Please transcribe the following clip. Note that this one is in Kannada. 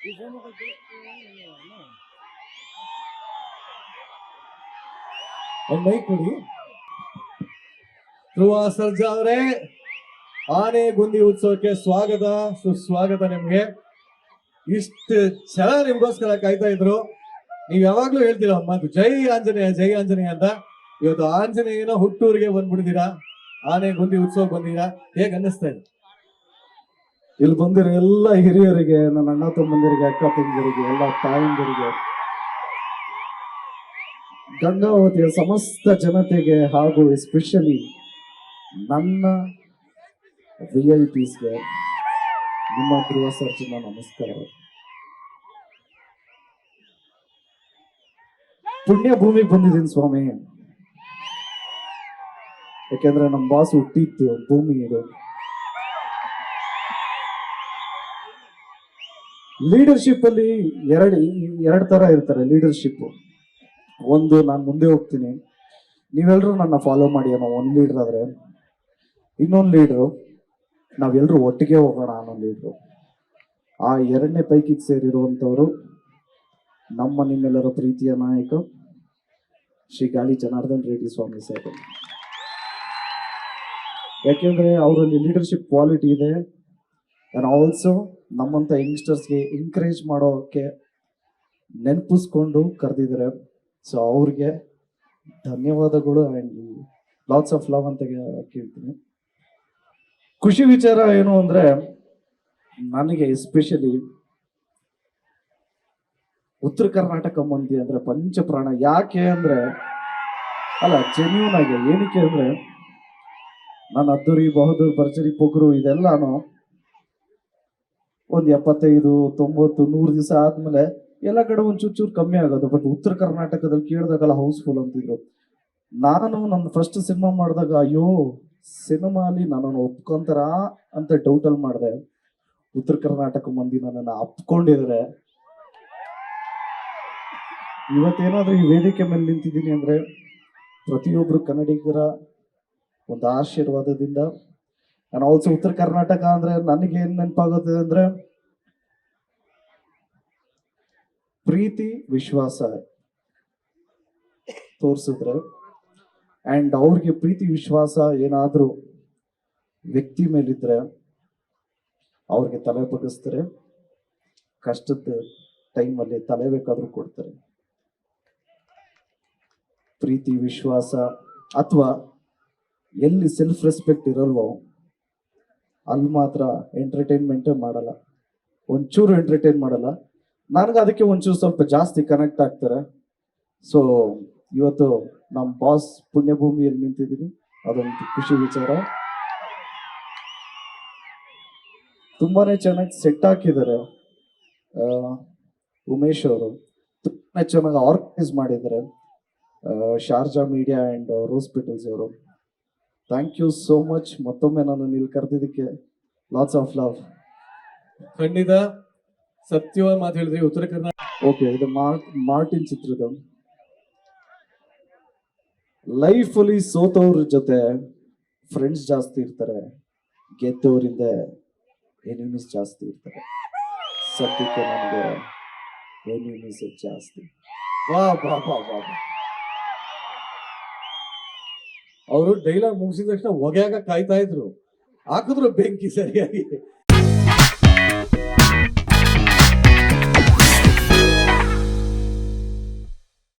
ಒಂದು ಮೈಕ್ ಕೊಡಿ. ಧ್ರುವ ಸರ್ಜಾ ಅವರೇ, ಆನೆ ಗುಂದಿ ಉತ್ಸವಕ್ಕೆ ಸ್ವಾಗತ, ಸುಸ್ವಾಗತ. ನಿಮ್ಗೆ ಇಷ್ಟು ಜನ ನಿಮ್ಗೋಸ್ಕರ ಕಾಯ್ತಾ ಇದ್ರು. ನೀವ್ ಯಾವಾಗ್ಲೂ ಹೇಳ್ತೀರಾ ಒಂದು ಮಾತು, ಜೈ ಆಂಜನೇಯ ಜೈ ಆಂಜನೇಯ ಅಂತ. ಇವತ್ತು ಆಂಜನೇಯನ ಹುಟ್ಟೂರಿಗೆ ಬಂದ್ಬಿಡ್ತೀರಾ, ಆನೆ ಗುಂದಿ ಉತ್ಸವ ಬಂದಿರಾ, ಹೇಗ್ ಅನ್ನಿಸ್ತಾ ಇದೆ? ಇಲ್ಲಿ ಬಂದಿರೋ ಎಲ್ಲ ಹಿರಿಯರಿಗೆ, ನನ್ನ ಅಣ್ಣ ತಮ್ಮಂದಿರಿಗೆ, ಅಕ್ಕ ತಂಗಿಯರಿಗೆ, ಎಲ್ಲ ತಾಯಂದಿರಿಗೆ, ಗಂಗಾವತಿಯ ಸಮಸ್ತ ಜನತೆಗೆ ಹಾಗೂ ಎಸ್ಪೆಷಲಿ ನನ್ನ VIPsಗೆ ನಿಮ್ಮ ಧ್ರುವ ಸರ್ಜನ ನಮಸ್ಕಾರ. ಪುಣ್ಯ ಭೂಮಿಗೆ ಬಂದಿದ್ದೀನಿ ಸ್ವಾಮಿ, ಯಾಕೆಂದ್ರೆ ನಮ್ಮ ಬಾಸ್ ಹುಟ್ಟಿತ್ತು ಭೂಮಿ ಇದು. ಲೀಡರ್ಶಿಪ್ ಅಲ್ಲಿ ಎರಡು ತರ ಇರ್ತಾರೆ ಲೀಡರ್ಶಿಪ್. ಒಂದು, ನಾನು ಮುಂದೆ ಹೋಗ್ತೀನಿ, ನೀವೆಲ್ಲರೂ ನನ್ನ ಫಾಲೋ ಮಾಡಿ ಅನ್ನೋ ಒಂದು ಲೀಡರ್ ಆದ್ರೆ, ಇನ್ನೊಂದು ಲೀಡ್ರು ನಾವೆಲ್ಲರೂ ಒಟ್ಟಿಗೆ ಹೋಗೋಣ ಅನ್ನೋ ಲೀಡ್ರು. ಆ ಎರಡನೇ ಪೈಕಿಗೆ ಸೇರಿರುವಂಥವ್ರು ನಮ್ಮ ನಿಮ್ಮೆಲ್ಲರ ಪ್ರೀತಿಯ ನಾಯಕ ಶ್ರೀ ಗಾಲಿ ಜನಾರ್ದನ್ ರೆಡ್ಡಿ ಸ್ವಾಮಿ ಸರ್. ಯಾಕೆಂದ್ರೆ ಅವರಲ್ಲಿ ಲೀಡರ್ಶಿಪ್ ಕ್ವಾಲಿಟಿ ಇದೆ. ಆ್ಯಂಡ್ ಆಲ್ಸೋ ನಮ್ಮಂಥ ಯಂಗ್ಸ್ಟರ್ಸ್ಗೆ ಎಂಕರೇಜ್ ಮಾಡೋಕ್ಕೆ ನೆನಪಿಸ್ಕೊಂಡು ಕರೆದಿದ್ದಾರೆ. ಸೊ ಅವ್ರಿಗೆ ಧನ್ಯವಾದಗಳು ಆ್ಯಂಡ್ ಲಾಟ್ಸ್ ಆಫ್ ಲವ್ ಅಂತ ಕೇಳ್ತೀನಿ. ಖುಷಿ ವಿಚಾರ ಏನು ಅಂದರೆ, ನನಗೆ ಎಸ್ಪೆಷಲಿ ಉತ್ತರ ಕರ್ನಾಟಕ ಮಂದಿ ಅಂದರೆ ಪಂಚಪ್ರಾಣ. ಯಾಕೆ ಅಂದರೆ, ಅಲ್ಲ ಜೆನ್ಯೂನ್ ಆಗಿ ಏನಕ್ಕೆ ಅಂದರೆ, ನಾನು ಅದ್ದೂರಿ ಬಹದ್ದೂರ್ ಭರ್ಜರಿ ಪೊಗರು ಇದೆಲ್ಲಾನು ಒಂದು 75, 90, 100 ದಿವಸ ಆದ್ಮೇಲೆ ಎಲ್ಲ ಕಡೆ ಒಂದು ಚೂರು ಕಮ್ಮಿ ಆಗೋದು. ಬಟ್ ಉತ್ತರ ಕರ್ನಾಟಕದಲ್ಲಿ ಕೇಳಿದಾಗಲ್ಲ ಹೌಸ್ಫುಲ್ ಅಂತಿದ್ರು. ನಾನು ನನ್ನ ಫಸ್ಟ್ ಸಿನಿಮಾ ಮಾಡಿದಾಗ ಅಯ್ಯೋ ಸಿನಿಮಾಲಿ ನನ್ನನ್ನು ಒಪ್ಕೊಂತಾರ ಅಂತ ಡೌಟಲ್ಲಿ ಮಾಡಿದೆ. ಉತ್ತರ ಕರ್ನಾಟಕ ಮಂದಿ ನನ್ನನ್ನು ಅಪ್ಕೊಂಡಿದ್ರೆ, ಇವತ್ತೇನಾದ್ರೂ ಈ ವೇದಿಕೆ ಮೇಲೆ ನಿಂತಿದ್ದೀನಿ ಅಂದ್ರೆ ಪ್ರತಿಯೊಬ್ರು ಕನ್ನಡಿಗರ ಒಂದು ಆಶೀರ್ವಾದದಿಂದ. ನಾನು ಆಲ್ಸೋ ಉತ್ತರ ಕರ್ನಾಟಕ ಅಂದ್ರೆ ನನಗೆ ಏನ್ ನೆನಪಾಗುತ್ತೆ ಅಂದ್ರೆ, ಪ್ರೀತಿ ವಿಶ್ವಾಸ ತೋರಿಸಿದ್ರೆ, ಅಂಡ್ ಅವ್ರಿಗೆ ಪ್ರೀತಿ ವಿಶ್ವಾಸ ಏನಾದ್ರೂ ವ್ಯಕ್ತಿ ಮೇಲಿದ್ರೆ ಅವ್ರಿಗೆ ತಲೆ ಬಗ್ಗಿಸ್ತಾರೆ, ಕಷ್ಟದ ಟೈಮಲ್ಲಿ ತಲೆ ಬೇಕಾದ್ರೂ ಕೊಡ್ತಾರೆ. ಪ್ರೀತಿ ವಿಶ್ವಾಸ ಅಥವಾ ಎಲ್ಲಿ ಸೆಲ್ಫ್ ರೆಸ್ಪೆಕ್ಟ್ ಇರಲ್ವೋ ಅಲ್ಲಿ ಮಾತ್ರ ಎಂಟರ್ಟೈನ್ಮೆಂಟೇ ಮಾಡಲ್ಲ, ಒಂಚೂರು ಎಂಟರ್ಟೈನ್ ಮಾಡಲ್ಲ. ನನಗೆ ಅದಕ್ಕೆ ಒಂಚೂರು ಸ್ವಲ್ಪ ಜಾಸ್ತಿ ಕನೆಕ್ಟ್ ಆಗ್ತಾರೆ. ಸೊ ಇವತ್ತು ನಮ್ಮ ಬಾಸ್ ಪುಣ್ಯಭೂಮಿಯಲ್ಲಿ ನಿಂತಿದ್ದೀನಿ, ಅದೊಂದು ಖುಷಿ ವಿಚಾರ. ತುಂಬಾನೇ ಚೆನ್ನಾಗಿ ಸೆಟ್ ಹಾಕಿದ್ದಾರೆ ಉಮೇಶ್ ಅವರು, ತುಂಬಾ ಚೆನ್ನಾಗಿ ಆರ್ಗನೈಸ್ ಮಾಡಿದ್ದಾರೆ Sharjah media and rose petals ಅವರು. Thank you so much. ಮತ್ತೊಮ್ಮೆ ನಾನು ಇಲ್ಲಿ ಕರೆದಿದ್ದಕ್ಕೆ ಲಾಟ್ಸ್ ಆಫ್ ಲವ್. ಖಂಡಿತ ಸತ್ಯವಾದ ಮಾತು ಹೇಳಿದ್ರಿ. ಉತ್ತರ ಕರ್ನಾಟಕ ಓಕೆ, ಇದು ಮಾರ್ಟಿನ್ ಚಿತ್ರದ ಲೈಫಲ್ಲಿ ಸೋತವ್ರ ಜೊತೆ ಫ್ರೆಂಡ್ಸ್ ಜಾಸ್ತಿ ಇರ್ತಾರೆ, ಗೆದ್ದವರಿಂದ ಎನಿಮೀಸ್ ಜಾಸ್ತಿ ಇರ್ತಾರೆ. ಸತ್ಯಕ್ಕೆ ನನಗೆ ಎನಿಮೀಸ್ ಜಾಸ್ತಿ. ವಾ ಬಾ ಬಾ ಬಾ ಬಾ. ಅವರು ಡೈಲಾಗ್ ಮುಗಿಸಿದ ತಕ್ಷಣ ಹೊಗೆಯಾಗ ಕಾಯ್ತಾ ಇದ್ರು, ಹಾಕಿದ್ರು ಬೆಂಕಿ ಸರಿಯಾಗಿ.